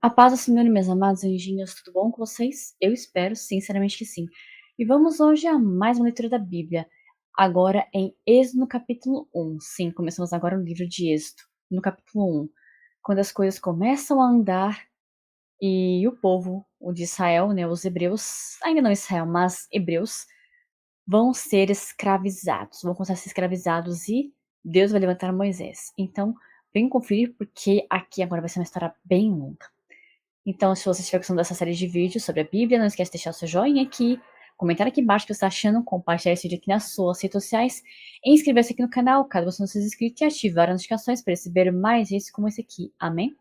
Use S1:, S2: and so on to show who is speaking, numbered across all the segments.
S1: A paz do Senhor, meus amados anjinhos, tudo bom com vocês? Eu espero, sinceramente, que sim. E vamos hoje a mais uma leitura da Bíblia, agora em Êxodo no capítulo 1. Sim, começamos agora o livro de Êxodo, no capítulo 1, quando as coisas começam a andar e o povo, o de Israel, né, os hebreus, ainda não Israel, mas hebreus, vão ser escravizados, vão começar a ser escravizados e Deus vai levantar Moisés. Então, vem conferir porque aqui agora vai ser uma história bem longa. Então, se você estiver gostando dessa série de vídeos sobre a Bíblia, não esquece de deixar o seu joinha aqui, comentar aqui embaixo o que você está achando, compartilhar esse vídeo aqui nas suas redes sociais, e inscrever-se aqui no canal, caso você não seja inscrito, e ativar as notificações para receber mais vídeos como esse aqui. Amém?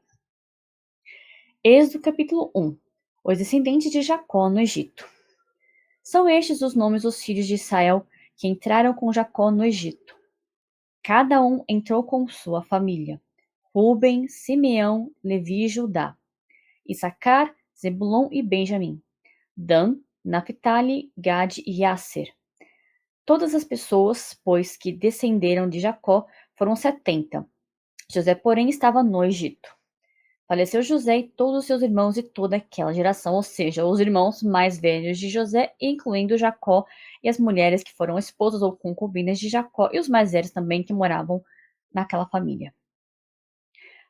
S1: Êxodo capítulo 1. Os descendentes de Jacó no Egito. São estes os nomes dos filhos de Israel que entraram com Jacó no Egito. Cada um entrou com sua família: Ruben, Simeão, Levi e Judá, Issacar, Zebulon e Benjamim, Dan, Naphtali, Gade e Asser. Todas as pessoas, pois, que descenderam de Jacó foram 70. José, porém, estava no Egito. Faleceu José e todos os seus irmãos e toda aquela geração, ou seja, os irmãos mais velhos de José, incluindo Jacó e as mulheres que foram esposas ou concubinas de Jacó, e os mais velhos também que moravam naquela família.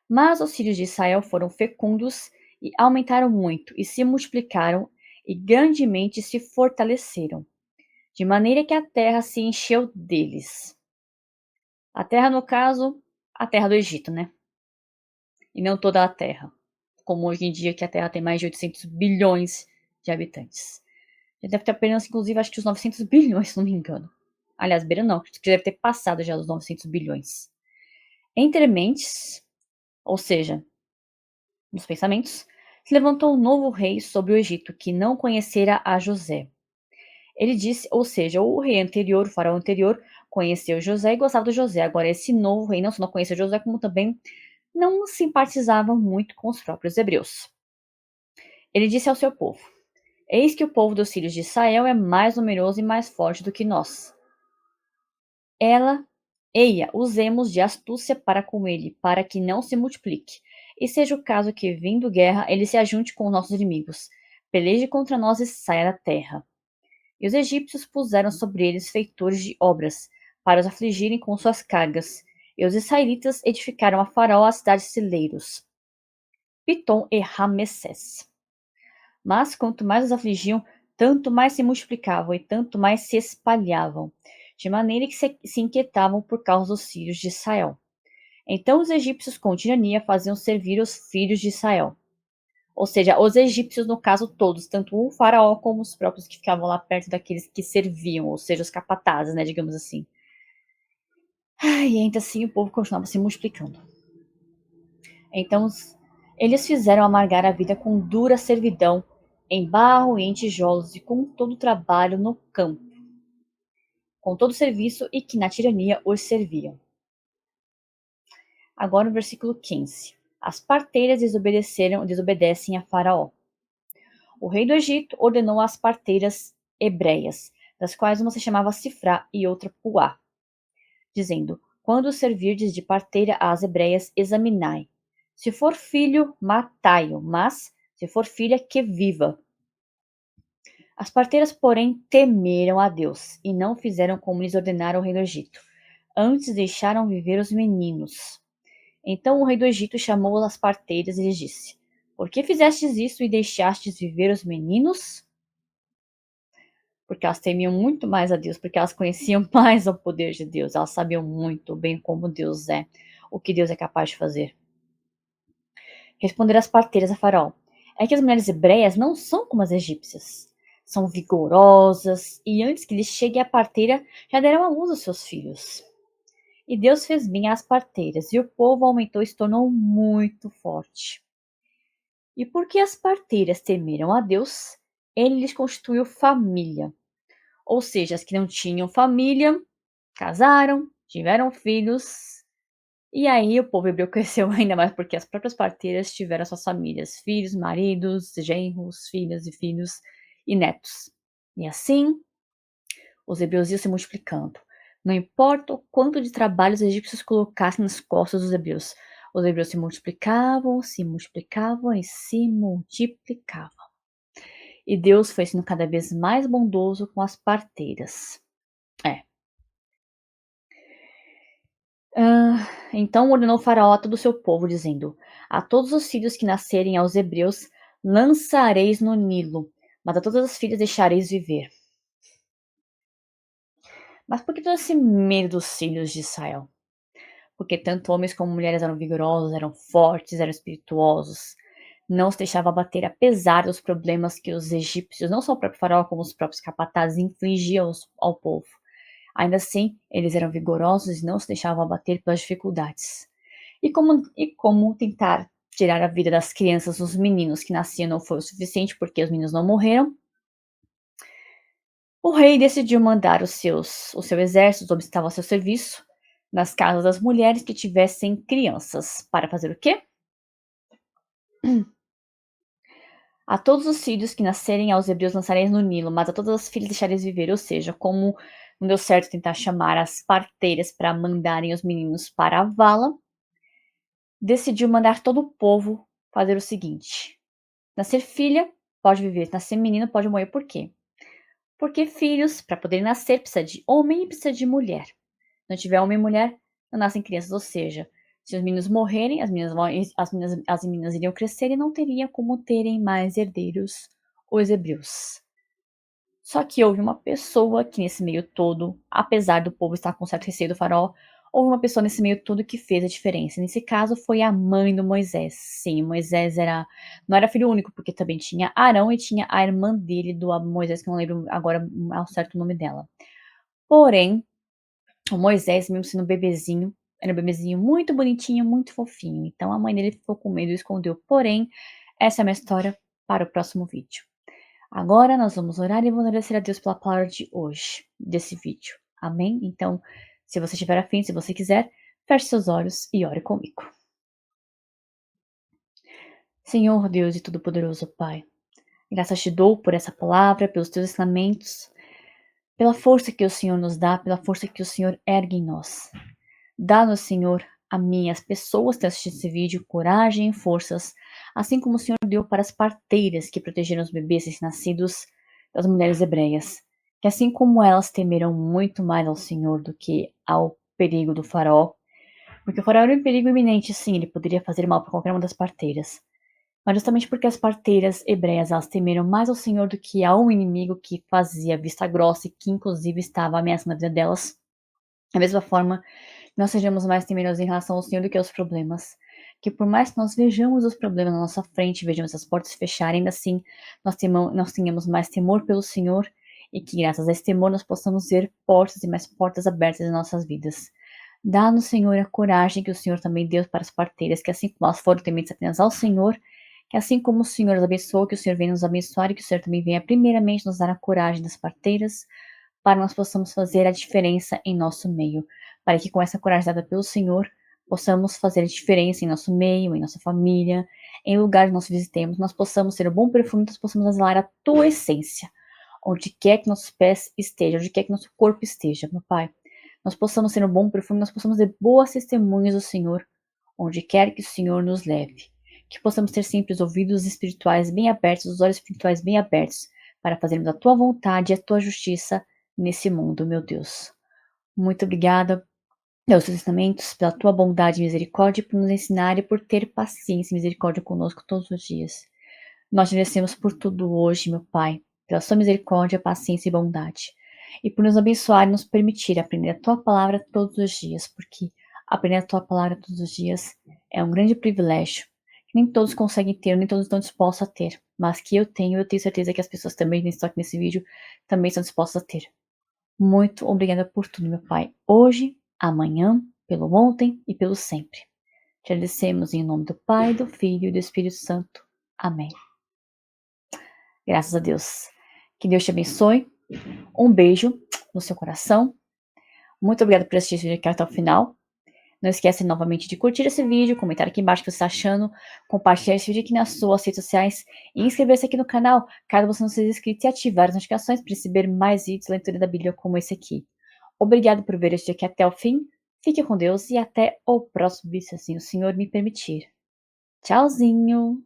S1: Mas os filhos de Israel foram fecundos e aumentaram muito, e se multiplicaram, e grandemente se fortaleceram, de maneira que a terra se encheu deles. A terra, no caso, a terra do Egito, né? E não toda a terra, como hoje em dia que a terra tem mais de 800 bilhões de habitantes. Já deve ter apenas, inclusive, acho que os 900 bilhões, se não me engano. Aliás, beira não, que deve ter passado já os 900 bilhões. Entre mentes, ou seja, nos pensamentos, se levantou um novo rei sobre o Egito, que não conhecera a José. Ele disse, ou seja, o rei anterior, o faraó anterior, conheceu José e gostava de José. Agora, esse novo rei não só não conhecia José, como também não simpatizava muito com os próprios hebreus. Ele disse ao seu povo: Eis que o povo dos filhos de Israel é mais numeroso e mais forte do que nós. Eia, usemos de astúcia para com ele, para que não se multiplique. E seja o caso que, vindo guerra, ele se ajunte com nossos inimigos, peleje contra nós e saia da terra. E os egípcios puseram sobre eles feitores de obras, para os afligirem com suas cargas. E os israelitas edificaram a Faraó as cidades celeiros, Pitom e Ramessés. Mas quanto mais os afligiam, tanto mais se multiplicavam e tanto mais se espalhavam, de maneira que se inquietavam por causa dos filhos de Israel. Então os egípcios com tirania faziam servir os filhos de Israel. Ou seja, os egípcios, no caso, todos, tanto o faraó como os próprios que ficavam lá perto daqueles que serviam, ou seja, os capatazes, né, digamos assim. E ainda assim o povo continuava se multiplicando. Então eles fizeram amargar a vida com dura servidão, em barro e em tijolos, e com todo o trabalho no campo, com todo o serviço e que na tirania os serviam. Agora no versículo 15. As parteiras desobedecem a Faraó. O rei do Egito ordenou às parteiras hebreias, das quais uma se chamava Sifrá e outra Puá, dizendo: Quando servirdes de parteira às hebreias, examinai. Se for filho, matai-o, mas, se for filha, que viva. As parteiras, porém, temeram a Deus, e não fizeram como lhes ordenara o rei do Egito. Antes deixaram viver os meninos. Então o rei do Egito chamou as parteiras e lhes disse: Por que fizestes isso e deixastes viver os meninos? Porque elas temiam muito mais a Deus, porque elas conheciam mais o poder de Deus, elas sabiam muito bem como Deus é, o que Deus é capaz de fazer. Responderam as parteiras a Faraó: É que as mulheres hebreias não são como as egípcias. São vigorosas, e antes que lhes chegue a parteira, já deram à luz aos seus filhos. E Deus fez bem às parteiras, e o povo aumentou e se tornou muito forte. E porque as parteiras temeram a Deus, ele lhes constituiu família. Ou seja, as que não tinham família, casaram, tiveram filhos, e aí o povo hebreu cresceu ainda mais porque as próprias parteiras tiveram suas famílias, filhos, maridos, genros, filhas e filhos e netos. E assim, os hebreus iam se multiplicando. Não importa o quanto de trabalho os egípcios colocassem nas costas dos hebreus, Os hebreus se multiplicavam e se multiplicavam. E Deus foi sendo cada vez mais bondoso com as parteiras. Então ordenou Faraó a todo o seu povo, dizendo: A todos os filhos que nascerem aos hebreus lançareis no Nilo, mas a todas as filhas deixareis viver. Mas por que todo esse medo dos filhos de Israel? Porque tanto homens como mulheres eram vigorosos, eram fortes, eram espirituosos, não se deixavam abater, apesar dos problemas que os egípcios, não só o próprio Faraó, como os próprios capatazes, infligiam ao povo. Ainda assim, eles eram vigorosos e não se deixavam abater pelas dificuldades. E como tentar tirar a vida das crianças, dos meninos que nasciam, não foi o suficiente, porque os meninos não morreram, o rei decidiu mandar o seu exército, os que estavam a seu serviço, nas casas das mulheres que tivessem crianças, para fazer o quê? A todos os filhos que nascerem aos hebreus lançareis no Nilo, mas a todas as filhas deixareis viver. Ou seja, como não deu certo tentar chamar as parteiras para mandarem os meninos para a vala, decidiu mandar todo o povo fazer o seguinte: nascer filha pode viver, nascer menino pode morrer. Por quê? Porque filhos, para poderem nascer, precisa de homem e precisa de mulher. Se não tiver homem e mulher, não nascem crianças. Ou seja, se os meninos morrerem, as meninas iriam crescer e não teria como terem mais herdeiros, os hebreus. Só que houve uma pessoa que nesse meio todo, apesar do povo estar com certo receio do faraó, houve uma pessoa nesse meio todo que fez a diferença. Nesse caso foi a mãe do Moisés. Sim, Moisés não era filho único, porque também tinha Arão e tinha a irmã dele, do Moisés, que eu não lembro agora ao certo o nome dela. Porém, o Moisés, mesmo sendo bebezinho, era um bebezinho muito bonitinho, muito fofinho. Então a mãe dele ficou com medo e escondeu. Porém, essa é a minha história para o próximo vídeo. Agora nós vamos orar e vamos agradecer a Deus pela palavra de hoje, desse vídeo. Amém? Então, se você estiver afim, se você quiser, feche seus olhos e ore comigo. Senhor Deus e Todo-Poderoso Pai, graças te dou por essa palavra, pelos teus ensinamentos, pela força que o Senhor nos dá, pela força que o Senhor ergue em nós. Dá-nos, Senhor, a mim, as pessoas que assistem esse vídeo, coragem e forças, assim como o Senhor deu para as parteiras que protegeram os bebês recém-nascidos das mulheres hebreias, que assim como elas temerão muito mais ao Senhor do que ao perigo do faraó, porque o faraó era um perigo iminente, sim, ele poderia fazer mal para qualquer uma das parteiras, mas justamente porque as parteiras hebreias elas temeram mais ao Senhor do que ao inimigo que fazia vista grossa e que inclusive estava ameaçando a vida delas. Da mesma forma, nós sejamos mais temerosos em relação ao Senhor do que aos problemas. Que por mais que nós vejamos os problemas na nossa frente, vejamos as portas fecharem, ainda assim nós tenhamos mais temor pelo Senhor e que graças a esse temor nós possamos ver portas e mais portas abertas em nossas vidas. Dá-nos, Senhor, a coragem que o Senhor também deu para as parteiras, que assim como elas foram tementes apenas ao Senhor, que assim como o Senhor as abençoou, que o Senhor venha nos abençoar e que o Senhor também venha primeiramente nos dar a coragem das parteiras, para nós possamos fazer a diferença em nosso meio, para que com essa coragem dada pelo Senhor, possamos fazer a diferença em nosso meio, em nossa família, em lugares que nós visitemos, nós possamos ser o bom perfume, nós possamos exalar a tua essência, onde quer que nossos pés estejam, onde quer que nosso corpo esteja, meu Pai. Nós possamos ser um bom perfume, nós possamos ter boas testemunhas do Senhor, onde quer que o Senhor nos leve. Que possamos ter sempre os ouvidos espirituais bem abertos, os olhos espirituais bem abertos, para fazermos a tua vontade e a tua justiça nesse mundo, meu Deus. Muito obrigada pelos teus ensinamentos, pela tua bondade e misericórdia, por nos ensinar e por ter paciência e misericórdia conosco todos os dias. Nós te agradecemos por tudo hoje, meu Pai, pela sua misericórdia, paciência e bondade, e por nos abençoar e nos permitir aprender a tua palavra todos os dias, porque aprender a tua palavra todos os dias é um grande privilégio, que nem todos conseguem ter, nem todos estão dispostos a ter, mas que eu tenho certeza que as pessoas também que estão aqui nesse vídeo também estão dispostas a ter. Muito obrigada por tudo, meu Pai, hoje, amanhã, pelo ontem e pelo sempre. Te agradecemos em nome do Pai, do Filho e do Espírito Santo. Amém. Graças a Deus. Que Deus te abençoe. Um beijo no seu coração. Muito obrigada por assistir esse vídeo aqui até o final. Não esquece novamente de curtir esse vídeo, comentar aqui embaixo o que você está achando, compartilhar esse vídeo aqui nas suas redes sociais e inscrever-se aqui no canal, caso você não seja inscrito, e ativar as notificações para receber mais vídeos de leitura da Bíblia como esse aqui. Obrigado por ver este vídeo aqui até o fim. Fique com Deus e até o próximo vídeo, se assim o Senhor me permitir. Tchauzinho!